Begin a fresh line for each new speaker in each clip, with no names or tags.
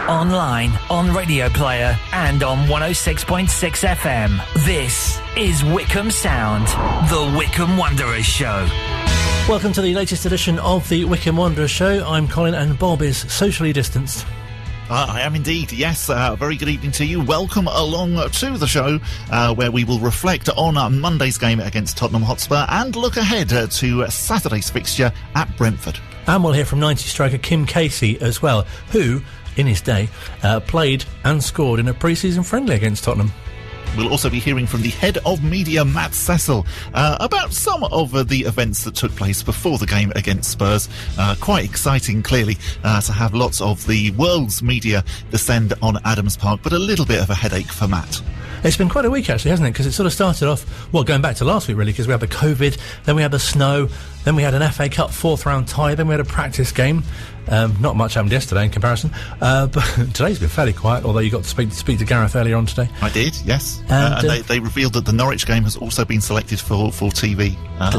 online, on Radio Player, and on 106.6 FM. This is Wycombe Sound, the Wycombe Wanderers Show.
Welcome to the latest edition of the Wycombe Wanderers Show. I'm Colin, and Bob is socially distanced.
I am indeed, yes. Very good evening to you. Welcome along to the show where we will reflect on Monday's game against Tottenham Hotspur and look ahead to Saturday's fixture at Brentford.
And we'll hear from 90 striker Kim Casey as well, who, in his day, played and scored in a pre-season friendly against Tottenham.
We'll also be hearing from the head of media, Matt Cecil, about some of the events that took place before the game against Spurs. Quite exciting, clearly, to have lots of the world's media descend on Adams Park, but a little bit of a headache for Matt.
It's been quite a week, actually, hasn't it? Because it sort of started off, well, going back to last week, really, because we had the COVID, then we had the snow, then we had an FA Cup fourth-round tie, then we had a practice game. Not much happened yesterday in comparison, but today's been fairly quiet, although you got to speak to Gareth earlier on today.
I did, yes. And they revealed that the Norwich game has also been selected for TV.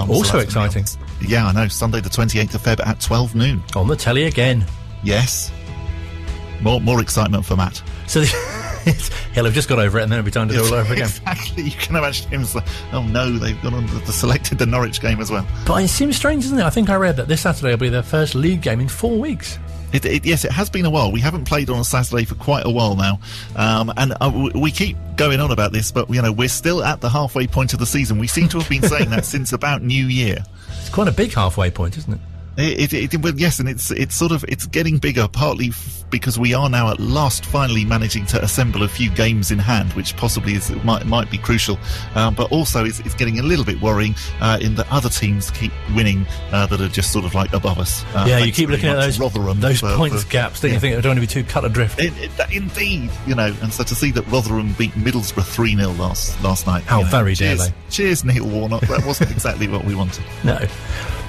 Also so exciting.
Yeah, I know. Sunday the 28th of Feb at 12 noon.
On the telly again.
Yes. More excitement for Matt.
So he'll have just got over it and then it'll be time to do it all over again.
Exactly. You can imagine him say, oh no, they've gone on selected the Norwich game as well.
But it seems strange, isn't it? I think I read that this Saturday will be their first league game in 4 weeks.
Yes, it has been a while. We haven't played on a Saturday for quite a while now, and we keep going on about this, but we're still at the halfway point of the season. We seem to have been saying that since about New Year.
It's quite a big halfway point, isn't it?
Yes, and it's getting bigger, partly because we are now at last finally managing to assemble a few games in hand, which possibly might be crucial, but also it's getting a little bit worrying in that other teams keep winning that are just sort of like above us.
Yeah, you keep looking at those
Rotherham
points gaps, don't you think? They don't want to be too cut adrift.
Indeed, and so to see that Rotherham beat Middlesbrough 3-0 last night.
How very dare they?
Cheers, Neil Warnock. That wasn't exactly what we wanted.
No.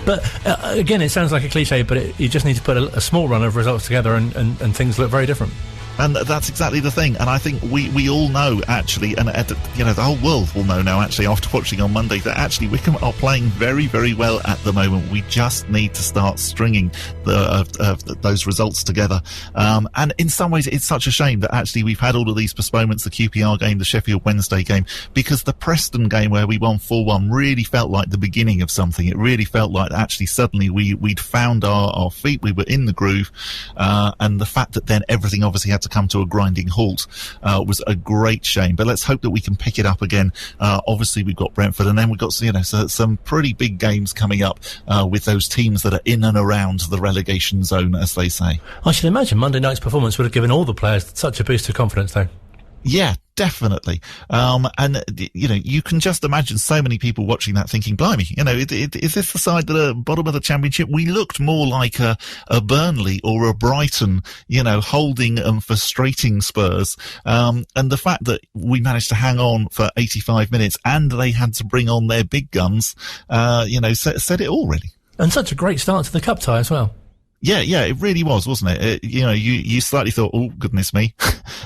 But again, it sounds like a cliche, but you just need to put a small run of results together and things look very different.
And that's exactly the thing. And I think we all know, actually, and the whole world will know now, actually, after watching on Monday, that actually Wycombe are playing very, very well at the moment. We just need to start stringing those results together. And in some ways, it's such a shame that actually we've had all of these postponements, the QPR game, the Sheffield Wednesday game, because the Preston game where we won 4-1 really felt like the beginning of something. It really felt like actually suddenly we'd found our feet, we were in the groove, and the fact that then everything obviously had to come to a grinding halt was a great shame, but let's hope that we can pick it up again. Obviously we've got Brentford, and then we've got some pretty big games coming up with those teams that are in and around the relegation zone, as they say.
I should imagine Monday night's performance would have given all the players such a boost of confidence, though.
Yeah, definitely. And you can just imagine so many people watching that thinking, blimey, is this the side that are bottom of the championship? We looked more like a Burnley or a Brighton, holding and frustrating Spurs. And the fact that we managed to hang on for 85 minutes and they had to bring on their big guns, said it all, really.
And such a great start to the cup tie as well.
Yeah, it really was, wasn't it? You slightly thought, oh, goodness me.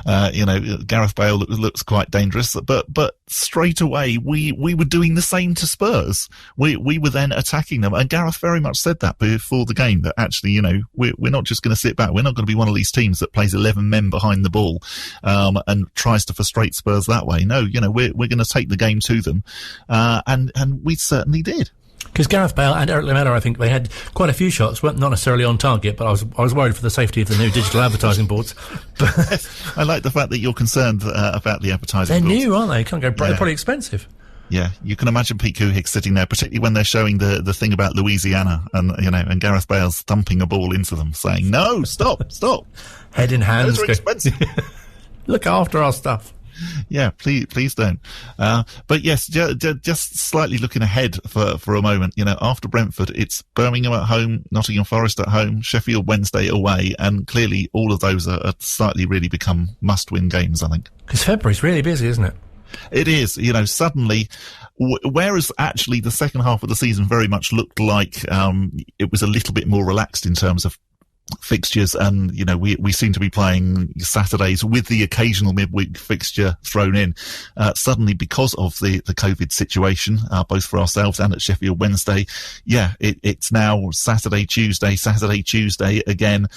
Gareth Bale looks quite dangerous, but straight away we were doing the same to Spurs. We were then attacking them, and Gareth very much said that before the game, that actually, we're not just going to sit back. We're not going to be one of these teams that plays 11 men behind the ball, and tries to frustrate Spurs that way. No, we're going to take the game to them. And we certainly did.
Because Gareth Bale and Eric Lamela, I think they had quite a few shots, not necessarily on target, but I was worried for the safety of the new digital advertising boards. But
I like the fact that you're concerned about the advertising boards.
They're new, aren't they? Can't go. They're probably expensive.
Yeah, you can imagine Pete Couhig sitting there, particularly when they're showing the thing about Louisiana, and Gareth Bale's thumping a ball into them, saying, "No, stop!"
Head in hand.
Those are expensive.
Look after our stuff.
Yeah, please don't. But yes, just slightly looking ahead for a moment. After Brentford, it's Birmingham at home, Nottingham Forest at home, Sheffield Wednesday away, and clearly all of those are slightly really become must-win games, I think.
Because February's really busy, isn't it?
It is. Suddenly, whereas actually the second half of the season very much looked like it was a little bit more relaxed in terms of fixtures, and we seem to be playing Saturdays with the occasional midweek fixture thrown in. Suddenly, because of the COVID situation, both for ourselves and at Sheffield Wednesday, it's now Saturday, Tuesday again,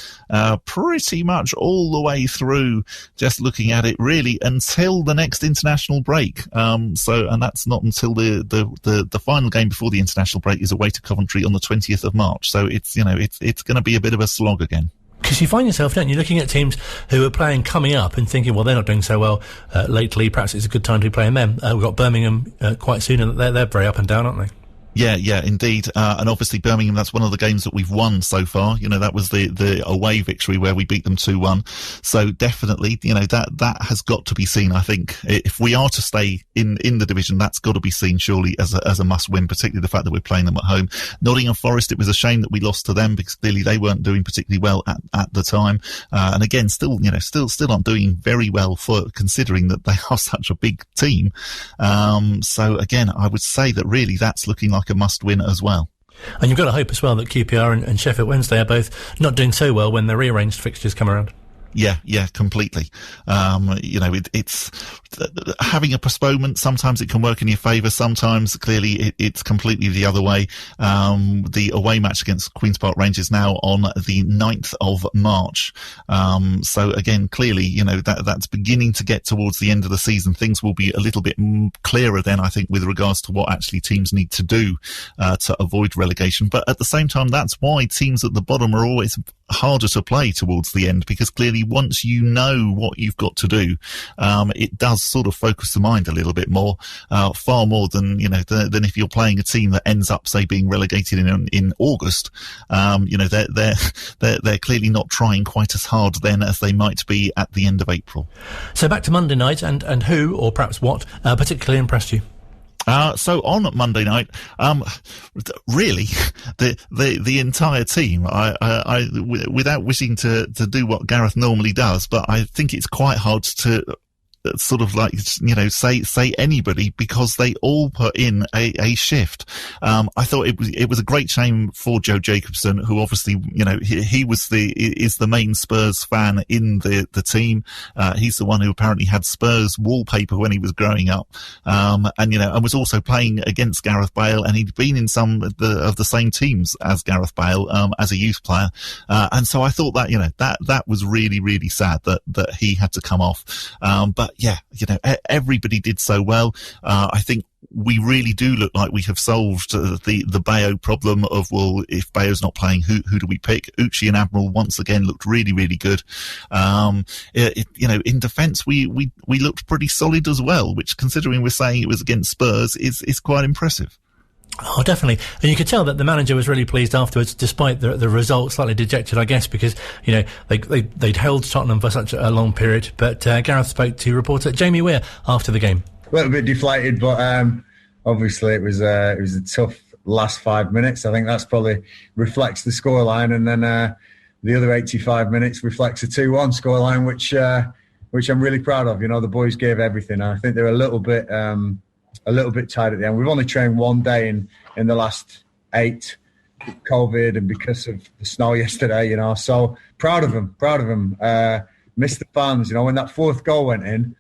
pretty much all the way through, just looking at it really until the next international break. And that's not until the final game before the international break is away to Coventry on the 20th of March. So it's going to be a bit of a slog again.
Because you find yourself, don't you, looking at teams who are playing coming up and thinking, well, they're not doing so well lately, perhaps it's a good time to be playing them. We've got Birmingham quite soon, and they're very up and down, aren't they?
Yeah, indeed. And obviously Birmingham, that's one of the games that we've won so far. That was the away victory where we beat them 2-1. So definitely, that has got to be seen. I think if we are to stay in the division, that's got to be seen surely as a must win, particularly the fact that we're playing them at home. Nottingham Forest, it was a shame that we lost to them because clearly they weren't doing particularly well at the time. And again, still aren't doing very well for considering that they are such a big team. So again, I would say that really that's looking like a must-win as well.
And you've got to hope as well that QPR and Sheffield Wednesday are both not doing so well when the rearranged fixtures come around.
Yeah, completely. It's having a postponement. Sometimes it can work in your favour. Sometimes, clearly, it's completely the other way. The away match against Queen's Park Rangers now on the 9th of March. So again, clearly, that's beginning to get towards the end of the season. Things will be a little bit clearer then, I think, with regards to what actually teams need to do to avoid relegation. But at the same time, that's why teams at the bottom are always harder to play towards the end, because clearly once you know what you've got to do, it does sort of focus the mind a little bit more, far more than than if you're playing a team that ends up, say, being relegated in August. They're clearly not trying quite as hard then as they might be at the end of April.
So back to Monday night, and who, or perhaps what, particularly impressed you?
So on Monday night, really, the entire team, I without wishing to do what Gareth normally does, but I think it's quite hard to sort of like, say anybody, because they all put in a shift. I thought it was a great shame for Joe Jacobson, who obviously, he is the main Spurs fan in the team. He's the one who apparently had Spurs wallpaper when he was growing up. And was also playing against Gareth Bale, and he'd been in some of the same teams as Gareth Bale, as a youth player. And so I thought that, that was really, really sad that he had to come off. But yeah, everybody did so well. I think we really do look like we have solved the Bayo problem of, well, if Bayo's not playing, who do we pick? Uchi and Admiral once again looked really, really good. In defence, we looked pretty solid as well, which, considering we're saying it was against Spurs, is quite impressive.
Oh, definitely. And you could tell that the manager was really pleased afterwards, despite the result, slightly dejected, I guess, because, they'd held Tottenham for such a long period. But Gareth spoke to reporter Jamie Weir after the game.
A little bit deflated, but obviously it was a tough last 5 minutes. I think that's probably reflects the scoreline, and then the other 85 minutes reflects a 2-1 scoreline, which I'm really proud of. The boys gave everything. I think they're a little bit tired at the end. We've only trained one day in the last 8, COVID, and because of the snow yesterday, so proud of them. Missed the fans, when that fourth goal went in,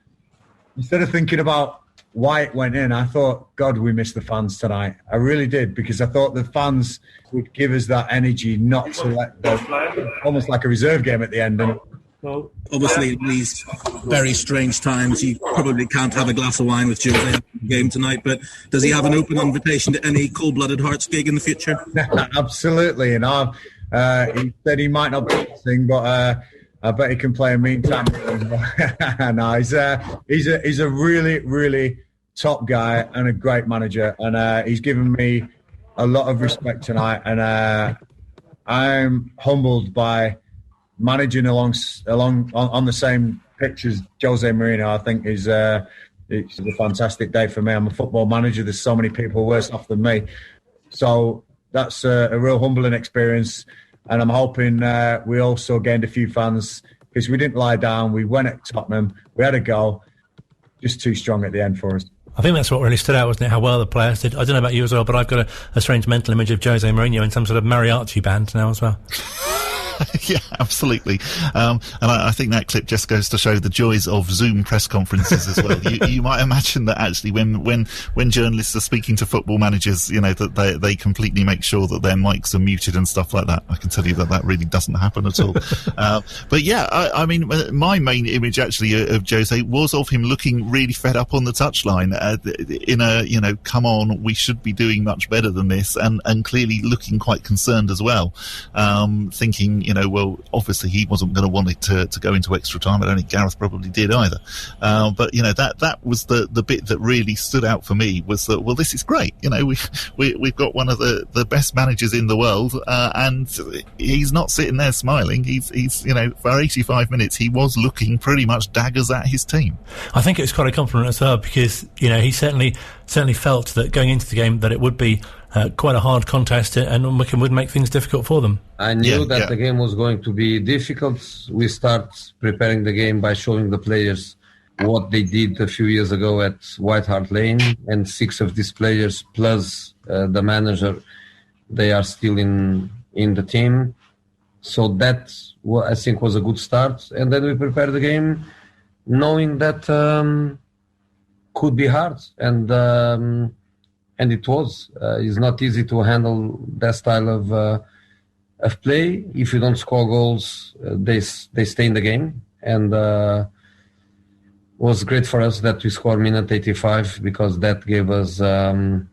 instead of thinking about why it went in, I thought, God, we missed the fans tonight. I really did, because I thought the fans would give us that energy not to let go, almost like a reserve game at the end. And
obviously, in these very strange times, you probably can't have a glass of wine with Jose after the game tonight, but does he have an open invitation to any Cold-Blooded Hearts gig in the future?
Absolutely. He said he might not be listening, but I bet he can play a meantime. No, he's a really, really top guy and a great manager, and he's given me a lot of respect tonight, and I'm humbled by managing along on the same pitch as Jose Mourinho. I think it's a fantastic day for me. I'm a football manager. There's so many people worse off than me, so that's a real humbling experience. And I'm hoping we also gained a few fans, because we didn't lie down. We went at Tottenham. We had a goal, just too strong at the end for us.
I think that's what really stood out, wasn't it? How well the players did. I don't know about you as well, but I've got a strange mental image of Jose Mourinho in some sort of mariachi band now as well.
Yeah, absolutely. And I think that clip just goes to show the joys of Zoom press conferences as well. You might imagine that actually when journalists are speaking to football managers, that they completely make sure that their mics are muted and stuff like that. I can tell you that really doesn't happen at all. But yeah, I mean, my main image actually of Jose was of him looking really fed up on the touchline in a, come on, we should be doing much better than this, and clearly looking quite concerned as well, thinking, well, obviously he wasn't going to want it to go into extra time. I don't think Gareth probably did either. But that was the bit that really stood out for me, was that, well, this is great. We've got one of the best managers in the world, and he's not sitting there smiling. He's for 85 minutes, he was looking pretty much daggers at his team.
I think it was quite a compliment as well, because, he certainly felt that going into the game that it would be quite a hard contest, and Wycombe would make things difficult for them.
I knew that the game was going to be difficult. We start preparing the game by showing the players what they did a few years ago at White Hart Lane, and 6 of these players plus the manager, they are still in the team. So that, I think, was a good start. And then we prepared the game knowing that could be hard, and it was. It's not easy to handle that style of play. If you don't score goals, they stay in the game. And was great for us that we scored minute 85, because that gave us the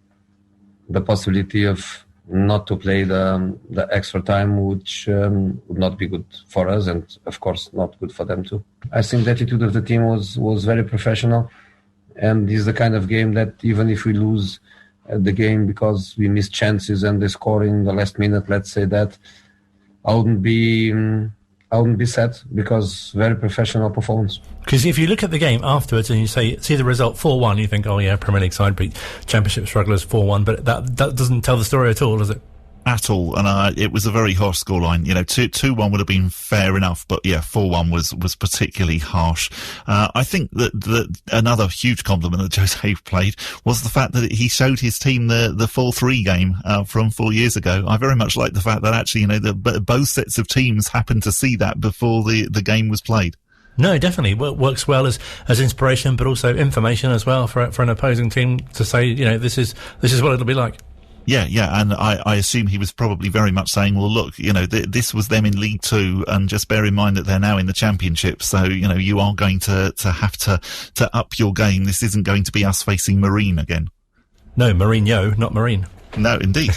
possibility of not to play the extra time, which would not be good for us, and of course not good for them too. I think the attitude of the team was very professional, and this is the kind of game that even if we lose the game because we missed chances and they score in the last minute, let's say that, I wouldn't be sad, because very professional performance.
Because if you look at the game afterwards and you see the result 4-1, you think, oh yeah, Premier League side beat Championship strugglers 4-1, but that doesn't tell the story at all, does it?
At all, and it was a very harsh scoreline. 2-1 would have been fair enough, but yeah, 4-1 was particularly harsh. I think that another huge compliment that Jose played was the fact that he showed his team the 4-3 game from 4 years ago. I very much like the fact that actually, both sets of teams happened to see that before the game was played.
No, definitely works well as inspiration, but also information as well for an opposing team to say, this is what it'll be like.
Yeah, and I assume he was probably very much saying, well, look, this was them in League Two, and just bear in mind that they're now in the Championship, so, you are going to have to up your game. This isn't going to be us facing Marine again.
No, Mourinho, not Marine.
No, indeed.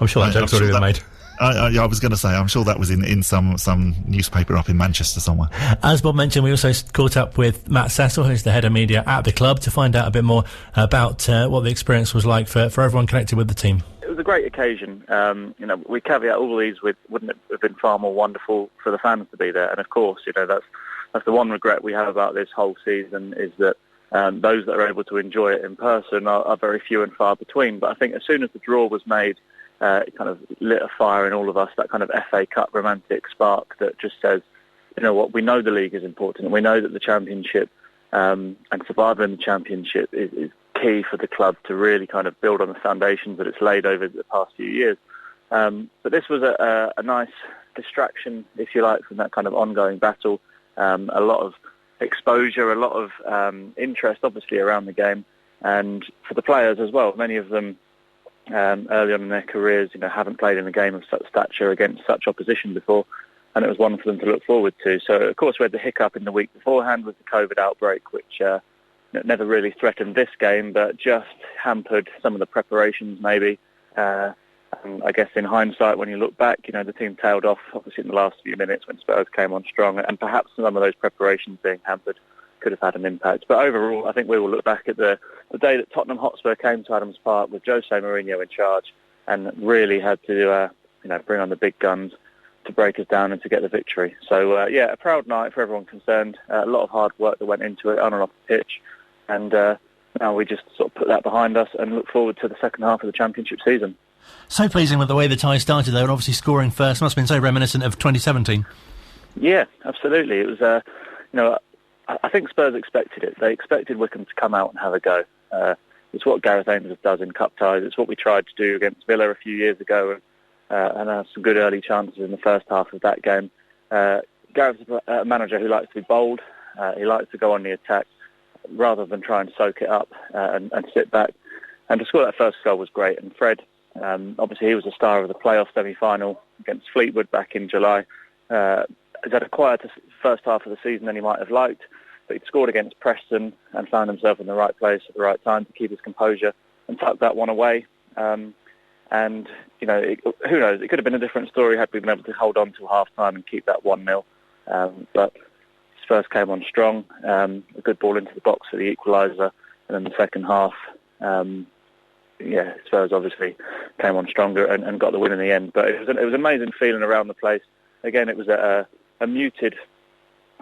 I'm sure that joke's already been made.
I was going to say, I'm sure that was in some newspaper up in Manchester somewhere.
As Bob mentioned, we also caught up with Matt Cecil, who's the head of media at the club, to find out a bit more about what the experience was like for everyone connected with the team.
It was a great occasion. We caveat all these with, wouldn't it have been far more wonderful for the fans to be there? And of course, that's the one regret we have about this whole season, is that those that are able to enjoy it in person are very few and far between. But I think as soon as the draw was made, it kind of lit a fire in all of us, that kind of FA Cup romantic spark that just says, we know the league is important, and we know that the Championship and survival in the Championship is key for the club to really kind of build on the foundations that it's laid over the past few years. But this was a nice distraction, if you like, from that kind of ongoing battle. A lot of exposure, a lot of interest, obviously, around the game, and for the players as well. Many of them early on in their careers, haven't played in a game of such stature against such opposition before, and it was one for them to look forward to. So, of course, we had the hiccup in the week beforehand with the COVID outbreak, which never really threatened this game, but just hampered some of the preparations, maybe. And I guess in hindsight, when you look back, the team tailed off, obviously, in the last few minutes when Spurs came on strong, and perhaps some of those preparations being hampered could have had an impact. But overall, I think we will look back at the day that Tottenham Hotspur came to Adams Park with Jose Mourinho in charge, and really had to bring on the big guns to break us down and to get the victory. So a proud night for everyone concerned. A lot of hard work that went into it on and off the pitch, and now we just sort of put that behind us and look forward to the second half of the Championship season.
So pleasing with the way the tie started, though, and obviously scoring first must have been so reminiscent of 2017.
Yeah, absolutely. It was I think Spurs expected it. They expected Wycombe to come out and have a go. It's what Gareth Ainsworth does in cup ties. It's what we tried to do against Villa a few years ago, and had some good early chances in the first half of that game. Gareth's a manager who likes to be bold. He likes to go on the attack rather than try and soak it up and sit back. And to score that first goal was great. And Fred, obviously he was the star of the playoff semi-final against Fleetwood back in July. He's had a quieter first half of the season than he might have liked, but he scored against Preston and found himself in the right place at the right time to keep his composure and tuck that one away. And, you know, who knows, it could have been a different story had we been able to hold on till half-time and keep that 1-0. But Spurs came on strong, a good ball into the box for the equaliser, and in the second half, Spurs obviously came on stronger and got the win in the end. But it was an amazing feeling around the place. Again, it was a muted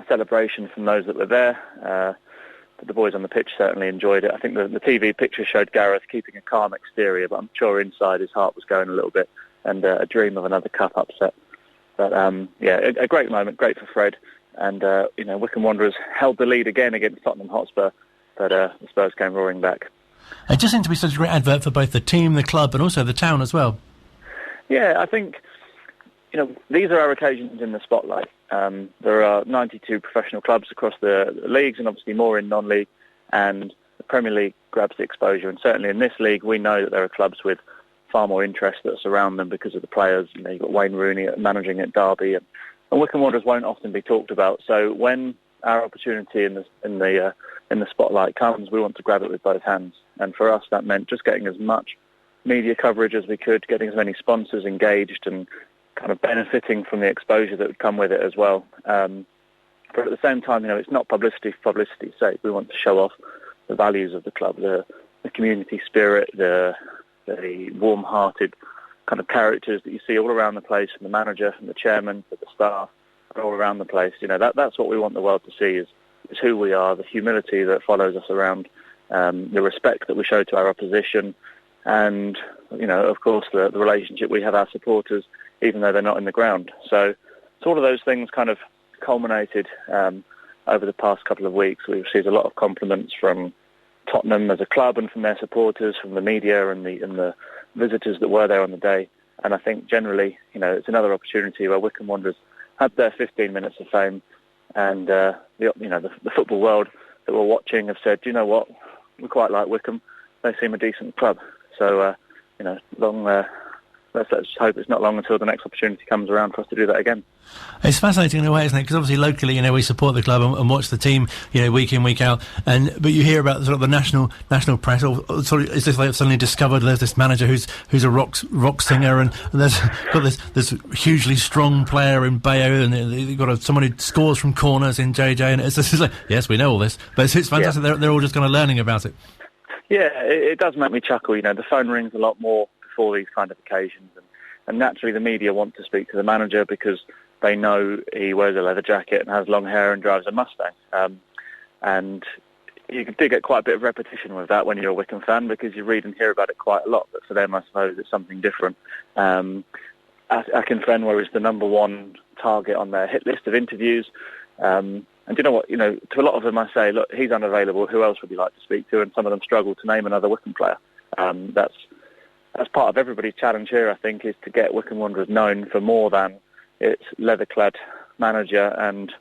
celebration from those that were there. But the boys on the pitch certainly enjoyed it. I think the TV picture showed Gareth keeping a calm exterior, but I'm sure inside his heart was going a little bit, and a dream of another cup upset. But a great moment, great for Fred. And Wycombe Wanderers held the lead again against Tottenham Hotspur, but the Spurs came roaring back.
It just seemed to be such a great advert for both the team, the club, and also the town as well. Yeah,
I think, these are our occasions in the spotlight. There are 92 professional clubs across the leagues, and obviously more in non-league, and the Premier League grabs the exposure. And certainly in this league, we know that there are clubs with far more interest that surround them because of the players. You've got Wayne Rooney managing at Derby, and Wycombe Wanderers won't often be talked about. So when our opportunity in the spotlight comes, we want to grab it with both hands. And for us, that meant just getting as much media coverage as we could, getting as many sponsors engaged, and kind of benefiting from the exposure that would come with it as well. But at the same time, it's not publicity for publicity's sake. We want to show off the values of the club, the community spirit, the warm-hearted kind of characters that you see all around the place, from the manager, from the chairman, to the staff, all around the place. That's what we want the world to see, is who we are, the humility that follows us around, the respect that we show to our opposition, and, of course, the relationship we have our supporters, even though they're not in the ground. So all of those things kind of culminated over the past couple of weeks. We've received a lot of compliments from Tottenham as a club and from their supporters, from the media and the visitors that were there on the day. And I think generally, it's another opportunity where Wycombe Wanderers had their 15 minutes of fame, and the football world that were watching have said, you know what, we quite like Wycombe. They seem a decent club. So, let's hope it's not long until the next opportunity comes around for us to do that again.
It's fascinating in a way, isn't it? Because obviously locally, we support the club and watch the team, week in, week out. But you hear about sort of the national press, or sort of, is this like suddenly discovered there's this manager who's a rock singer, and there's got this hugely strong player in Bayo, and you've got someone who scores from corners in JJ, and it's like, yes, we know all this, but it's fantastic. Yeah. They're all just kind of learning about it.
Yeah, it does make me chuckle. The phone rings a lot more before these kind of occasions, and naturally the media want to speak to the manager because they know he wears a leather jacket and has long hair and drives a Mustang. And you do get quite a bit of repetition with that when you're a Wycombe fan, because you read and hear about it quite a lot, but for them, I suppose, it's something different. Akinfenwa is the number one target on their hit list of interviews. And do you know what? To a lot of them I say, look, he's unavailable. Who else would you like to speak to? And some of them struggle to name another Wycombe player. That's part of everybody's challenge here, I think, is to get Wycombe Wanderers known for more than its leather-clad manager and,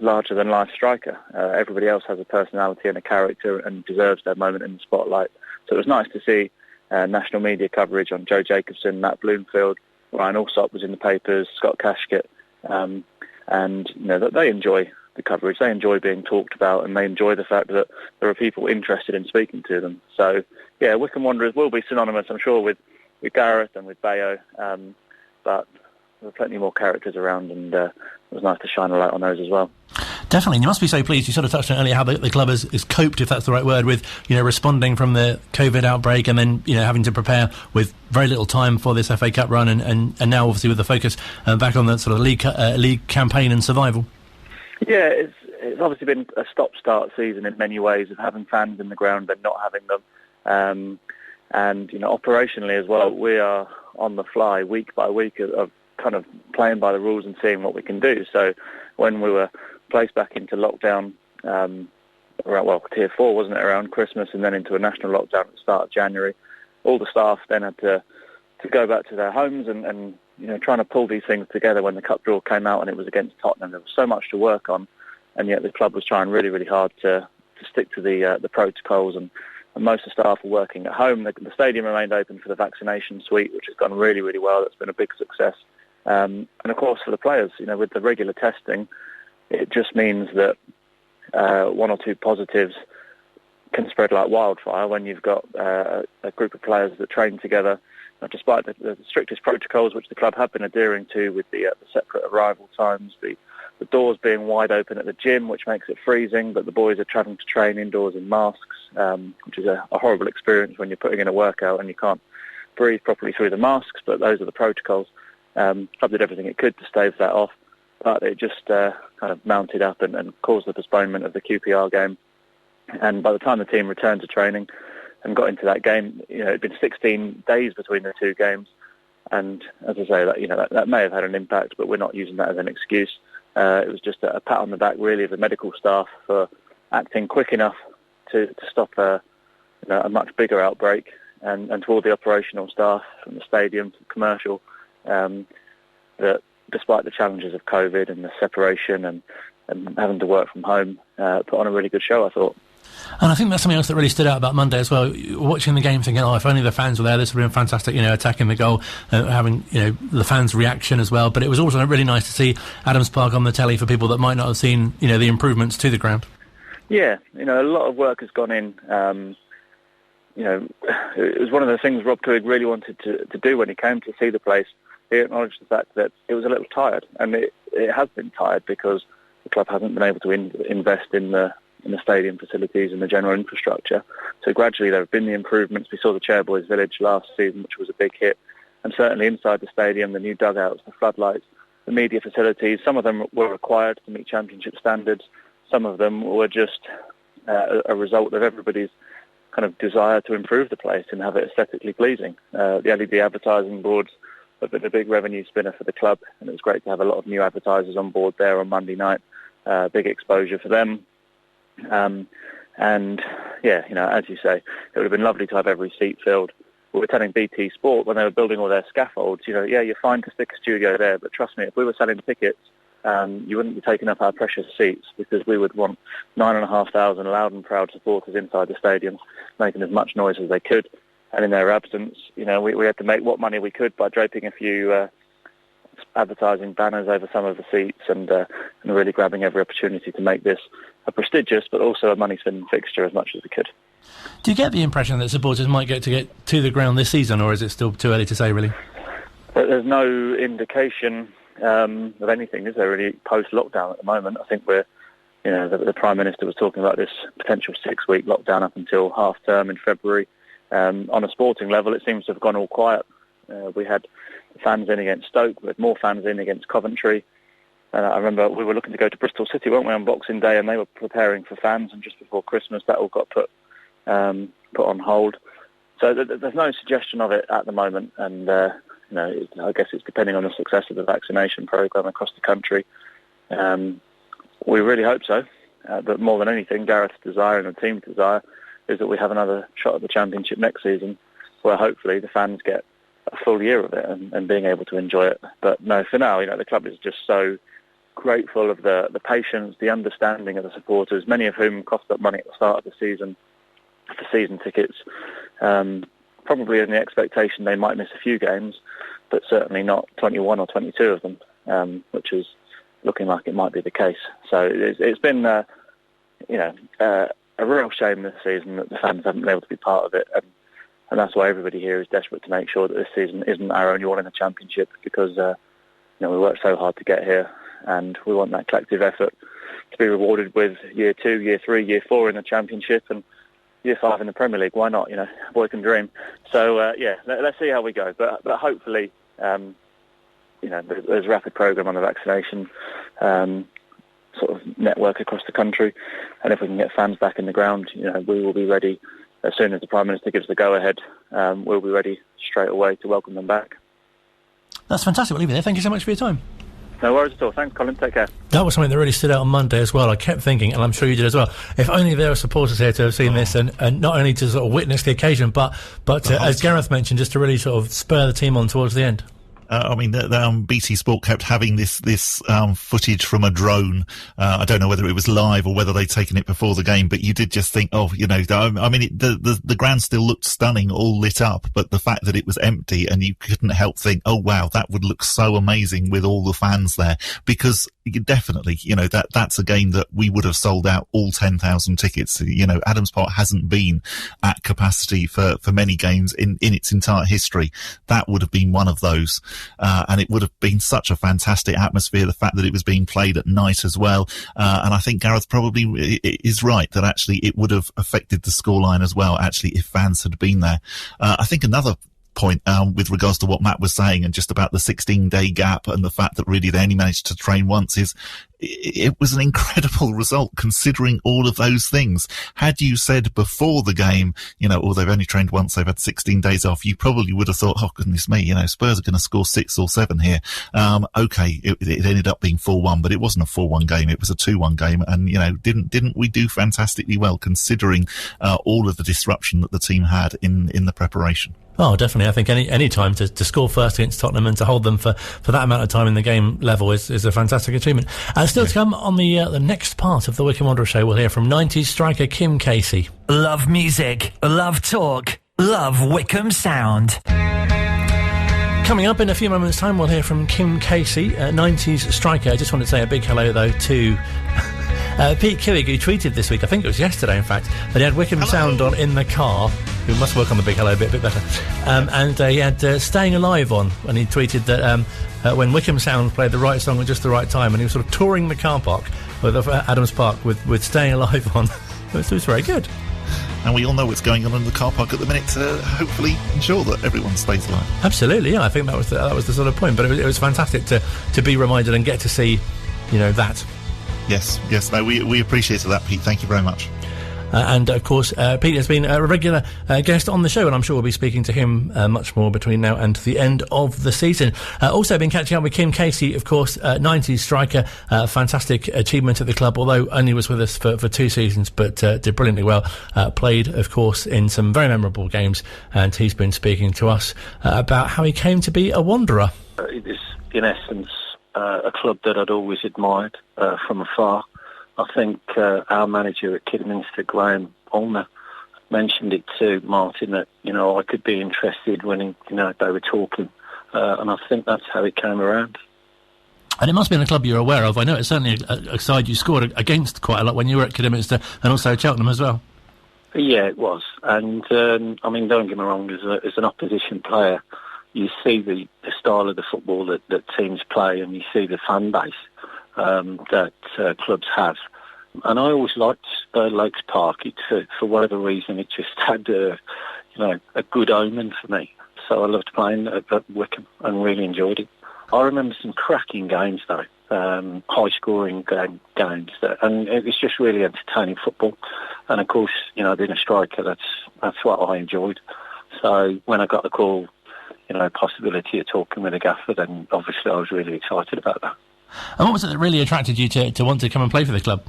larger-than-life striker. Everybody else has a personality and a character and deserves their moment in the spotlight. So it was nice to see national media coverage on Joe Jacobson, Matt Bloomfield, Ryan Alsop was in the papers, Scott Cashkett, and they enjoy the coverage. They enjoy being talked about, and they enjoy the fact that there are people interested in speaking to them. So, yeah, Wycombe Wanderers will be synonymous, I'm sure, with Gareth and with Bayo, but there are plenty more characters around, and it was nice to shine a light on those as well.
Definitely, and you must be so pleased. You sort of touched on earlier how the club has coped, if that's the right word, with responding from the COVID outbreak, and then having to prepare with very little time for this FA Cup run, and now obviously with the focus back on the sort of league campaign and survival.
Yeah, it's obviously been a stop-start season in many ways, of having fans in the ground but not having them, and operationally as well, we are on the fly week by week of kind of playing by the rules and seeing what we can do. So when we were place back into lockdown around, Tier 4, wasn't it, around Christmas, and then into a national lockdown at the start of January. All the staff then had to go back to their homes and trying to pull these things together when the cup draw came out and it was against Tottenham. There was so much to work on, and yet the club was trying really, really hard to stick to the protocols, and most of the staff were working at home. The stadium remained open for the vaccination suite, which has gone really, really well. That's been a big success. And of course for the players, with the regular testing, it just means that one or two positives can spread like wildfire when you've got a group of players that train together, despite the strictest protocols which the club have been adhering to, with the separate arrival times, the doors being wide open at the gym, which makes it freezing, but the boys are travelling to train indoors in masks, which is a horrible experience when you're putting in a workout and you can't breathe properly through the masks, but those are the protocols. Club did everything it could to stave that off, but it just kind of mounted up and caused the postponement of the QPR game. And by the time the team returned to training and got into that game, it'd been 16 days between the two games. And as I say, that may have had an impact, but we're not using that as an excuse. It was just a pat on the back, really, of the medical staff for acting quick enough to stop a much bigger outbreak, and to all the operational staff from the stadium to the commercial, that despite the challenges of COVID and the separation and having to work from home, put on a really good show, I thought.
And I think that's something else that really stood out about Monday as well. Watching the game, thinking, if only the fans were there, this would have been fantastic. Attacking the goal, having the fans' reaction as well. But it was also really nice to see Adams Park on the telly for people that might not have seen, the improvements to the ground. Yeah,
a lot of work has gone in. It was one of the things Rob Coig really wanted to do when he came to see the place. He acknowledged the fact that it was a little tired, and it has been tired because the club hasn't been able to invest in the stadium facilities and the general infrastructure. So gradually there have been the improvements. We saw the Chairboys Village last season, which was a big hit. And certainly inside the stadium, the new dugouts, the floodlights, the media facilities, some of them were required to meet championship standards. Some of them were just a result of everybody's kind of desire to improve the place and have it aesthetically pleasing. The LED advertising boards have been a big revenue spinner for the club, and it was great to have a lot of new advertisers on board there on Monday night. Big exposure for them. As you say, it would have been lovely to have every seat filled. We were telling BT Sport when they were building all their scaffolds, you're fine to stick a studio there, but trust me, if we were selling tickets, you wouldn't be taking up our precious seats, because we would want 9,500 loud and proud supporters inside the stadium, making as much noise as they could. And in their absence, we had to make what money we could by draping a few advertising banners over some of the seats and really grabbing every opportunity to make this a prestigious but also a money-spending fixture as much as we could.
Do you get the impression that supporters might get to the ground this season, or is it still too early to say, really?
There's no indication of anything, is there, really, post-lockdown at the moment? I think the Prime Minister was talking about this potential 6-week lockdown up until half-term in February. On a sporting level, it seems to have gone all quiet. We had fans in against Stoke, we had more fans in against Coventry. And I remember we were looking to go to Bristol City, weren't we, on Boxing Day, and they were preparing for fans, and just before Christmas that all got put on hold. So there's no suggestion of it at the moment, and I guess it's depending on the success of the vaccination programme across the country. We really hope so, but more than anything, Gareth's desire and the team's desire is that we have another shot at the Championship next season, where hopefully the fans get a full year of it and being able to enjoy it. But no, for now, the club is just so grateful of the patience, the understanding of the supporters, many of whom coughed up money at the start of the season for season tickets, probably in the expectation they might miss a few games, but certainly not 21 or 22 of them, which is looking like it might be the case. So it's been a real shame this season that the fans haven't been able to be part of it, and that's why everybody here is desperate to make sure that this season isn't our only one in the Championship, because we worked so hard to get here, and we want that collective effort to be rewarded with year 2, year 3, year 4 in the Championship, and year 5 in the Premier League. Why not? A boy can dream. So let's see how we go. But hopefully, there's a rapid programme on the vaccination sort of network across the country, and if we can get fans back in the ground, we will be ready as soon as the Prime Minister gives the go-ahead. We'll be ready straight away to welcome them back.
That's fantastic. We'll leave it there. Thank you so much for your time.
No worries at all. Thanks, Colin. Take care.
That was something that really stood out on Monday as well. I kept thinking, and I'm sure you did as well, if only there were supporters here to have seen this and not only to sort of witness the occasion, but as Gareth mentioned, just to really sort of spur the team on towards the end.
I mean, BT Sport kept having this footage from a drone. I don't know whether it was live or whether they'd taken it before the game, but you did just think, I mean, the ground still looked stunning, all lit up, but the fact that it was empty and you couldn't help think, oh wow, that would look so amazing with all the fans there, because you definitely, that's a game that we would have sold out all 10,000 tickets. Adams Park hasn't been at capacity for many games in its entire history. That would have been one of those. And it would have been such a fantastic atmosphere, the fact that it was being played at night as well. And I think Gareth probably is right that actually it would have affected the scoreline as well, actually, if fans had been there. I think another point with regards to what Matt was saying and just about the 16-day gap and the fact that really they only managed to train once is it was an incredible result considering all of those things. Had you said before the game, they've only trained once, they've had 16 days off, you probably would have thought, oh goodness me, Spurs are going to score 6 or 7 here. It ended up being 4-1, but it wasn't a 4-1 game, it was a 2-1 game, and didn't we do fantastically well considering all of the disruption that the team had in the preparation?
Oh, definitely. I think any time to score first against Tottenham and to hold them for that amount of time in the game level is a fantastic achievement. Still to come on the next part of the Wycombe Wanderers show, we'll hear from 90s striker Kim Casey.
Love music, love talk, love Wycombe Sound.
Coming up in a few moments' time, we'll hear from Kim Casey, 90s striker. I just want to say a big hello, though, to Pete Killig, who tweeted this week, I think it was yesterday, in fact, that he had Wycombe Sound on in the car. We must work on the big hello a bit better. And he had Staying Alive on, and he tweeted that when Wycombe Sound played the right song at just the right time, and he was sort of touring the car park with Adams Park with Staying Alive on. It was very good.
And we all know what's going on in the car park at the minute to hopefully ensure that everyone stays alive.
Absolutely, yeah. I think that was the sort of point. But it was fantastic to be reminded and get to see, that.
Yes. No, we appreciated that, Pete. Thank you very much.
And of course, Pete has been a regular guest on the show, and I'm sure we'll be speaking to him much more between now and the end of the season. Also been catching up with Kim Casey, of course, 90s striker, fantastic achievement at the club, although only was with us for 2 seasons, but did brilliantly well. Played, of course, in some very memorable games, and he's been speaking to us about how he came to be a Wanderer.
It is, in essence, a club that I'd always admired from afar. I think our manager at Kidderminster, Graham Ulmer, mentioned it to Martin that, I could be interested when, they were talking. And I think that's how it came around.
And it must have been a club you're aware of. I know it's certainly a side you scored against quite a lot when you were at Kidderminster and also Cheltenham as well.
Yeah, it was. And, don't get me wrong, as an opposition player, you see the style of the football that teams play, and you see the fan base that clubs have. And I always liked Lakes Park. For whatever reason, it just had a good omen for me. So I loved playing at Wycombe and really enjoyed it. I remember some cracking games though, high-scoring games, and it was just really entertaining football. And of course, being a striker, that's what I enjoyed. So when I got the call, possibility of talking with a gaffer, then obviously I was really excited about that.
And what was it that really attracted you to want to come and play for the club?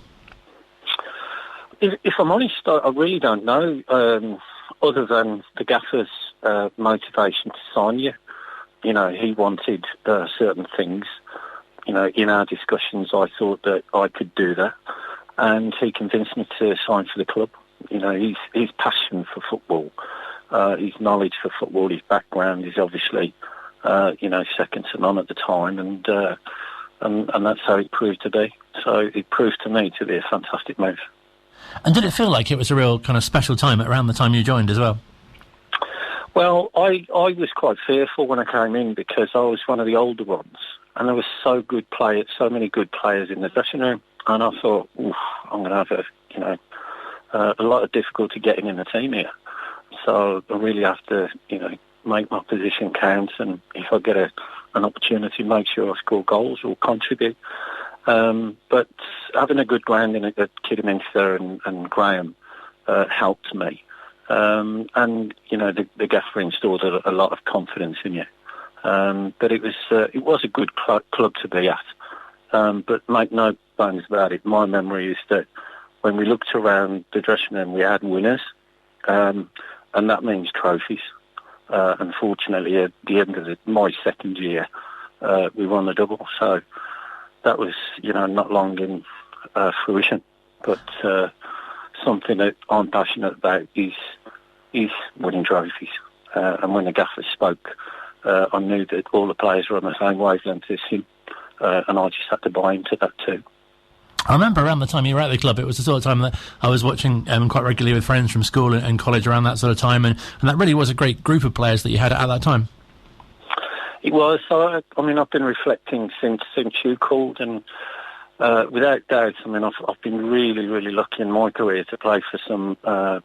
If I'm honest, I really don't know, other than the gaffer's motivation to sign you. He wanted certain things. In our discussions, I thought that I could do that, and he convinced me to sign for the club. His passion for football, his knowledge for football, his background is obviously, second to none at the time, and that's how it proved to be. So it proved to me to be a fantastic move.
And did it feel like it was a real kind of special time around the time you joined as well?
Well, I was quite fearful when I came in because I was one of the older ones, and there were so many good players in the dressing room, and I thought, I'm going to have a lot of difficulty getting in the team here. So I really have to, make my position count, and if I get an opportunity, make sure I score goals or contribute. But having a good ground in at Kidderminster and Graham helped me. And, the gaffer installed a lot of confidence in you. But it was a good club to be at. But make no bones about it, my memory is that when we looked around the dressing room, we had winners, and that means trophies. Unfortunately, at the end of my second year, we won the double. So that was, not long in fruition. But something that I'm passionate about is winning trophies. And when the gaffer spoke, I knew that all the players were on the same wavelength as him, and I just had to buy into that too.
I remember around the time you were at the club, it was the sort of time that I was watching quite regularly with friends from school and college around that sort of time, and that really was a great group of players that you had at that time.
It was. So, I've been reflecting since you called, and without doubt, I've been really, really lucky in my career to play for some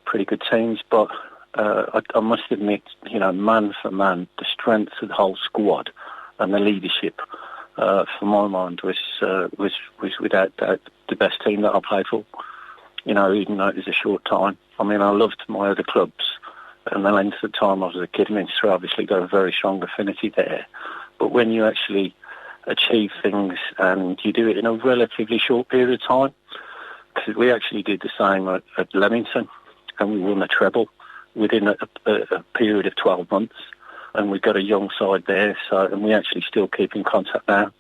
pretty good teams, but I must admit, man for man, the strength of the whole squad and the leadership, for my mind, was without doubt the best team that I played for. Even though it was a short time. I loved my other clubs, and the length of time I was at Kidderminster obviously got a very strong affinity there. But when you actually achieve things and you do it in a relatively short period of time, because we actually did the same at Leamington, and we won a treble within a period of 12 months. And we've got a young side there, and we actually still keep in contact now.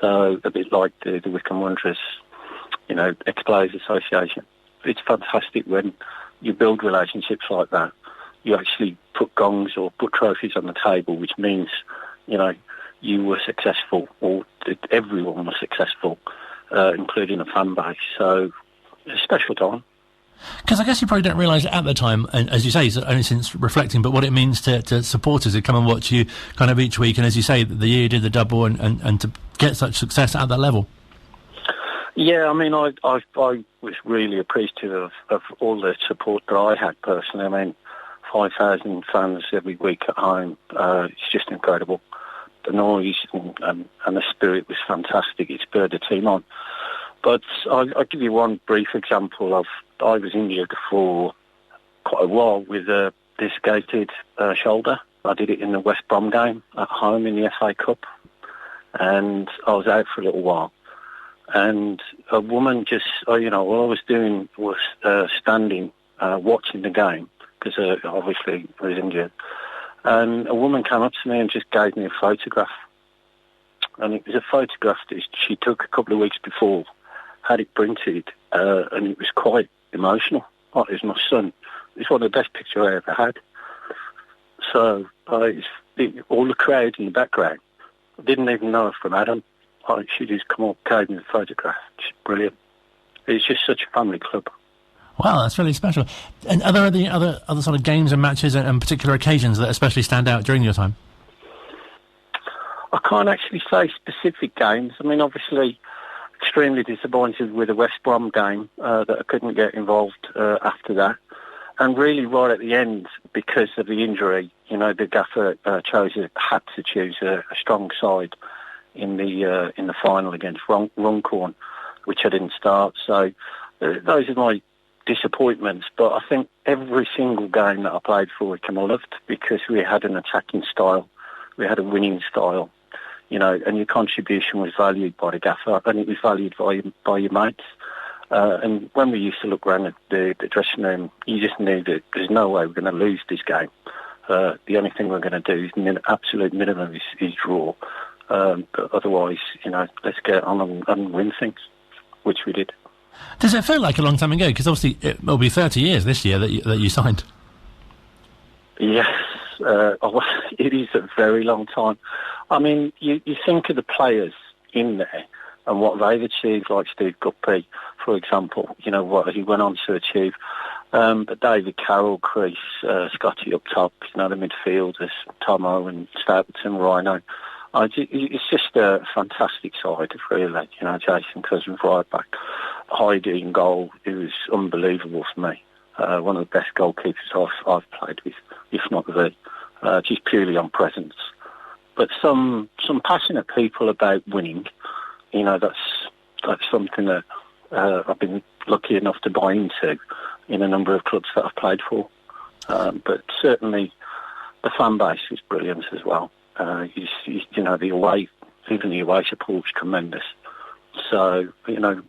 So a bit like the Wycombe Wanderers, ex-players association. It's fantastic when you build relationships like that. You actually put gongs or put trophies on the table, which means, you were successful, or everyone was successful, including the fan base. So it's a special time.
Because I guess you probably don't realise it at the time, and as you say, it's only since reflecting, but what it means to supporters who come and watch you kind of each week, and as you say, the year you did the double, and to get such success at that level.
Yeah, I was really appreciative of all the support that I had personally. 5,000 fans every week at home, it's just incredible. The noise and the spirit was fantastic. It spurred the team on. But I'll give you one brief example of, I was injured for quite a while with a dislocated shoulder. I did it in the West Brom game at home in the FA Cup, and I was out for a little while. And a woman just, all I was doing was standing, watching the game, because obviously I was injured. And a woman came up to me and just gave me a photograph. And it was a photograph that she took a couple of weeks before, had it printed, and it was quite emotional. Oh, it was my son. It's one of the best pictures I ever had. So all the crowd in the background, I didn't even know her from Adam. She just come up, gave me the photograph. It's brilliant. It's just such a family club.
Wow, that's really special. And are there any other sort of games and matches and particular occasions that especially stand out during your time?
I can't actually say specific games. Obviously, extremely disappointed with the West Brom game that I couldn't get involved after that. And really right at the end, because of the injury, the gaffer had to choose a strong side in the final against Runcorn, which I didn't start. So those are my disappointments. But I think every single game that I played for Wycombe I loved, because we had an attacking style, we had a winning style. And your contribution was valued by the gaffer, and it was valued by your mates. And when we used to look around at the dressing room, you just knew that there's no way we're going to lose this game. The only thing we're going to do is absolute minimum is draw. But otherwise, let's get on and win things, which we did.
Does it feel like a long time ago? Because obviously it will be 30 years this year that you signed.
Yes, it is a very long time. You think of the players in there and what they've achieved, like Steve Guppy, for example, what he went on to achieve. But David Carroll, Chris, Scotty up top, the midfielders, Tom Owen, Stapleton, Rhino. It's just a fantastic side, really. Jason Cousins right back, Heidi in goal, it was unbelievable for me. One of the best goalkeepers I've played with, if not the, just purely on presence. But some passionate people about winning, that's something that I've been lucky enough to buy into in a number of clubs that I've played for. But certainly the fan base was brilliant as well. The away support was tremendous. So, even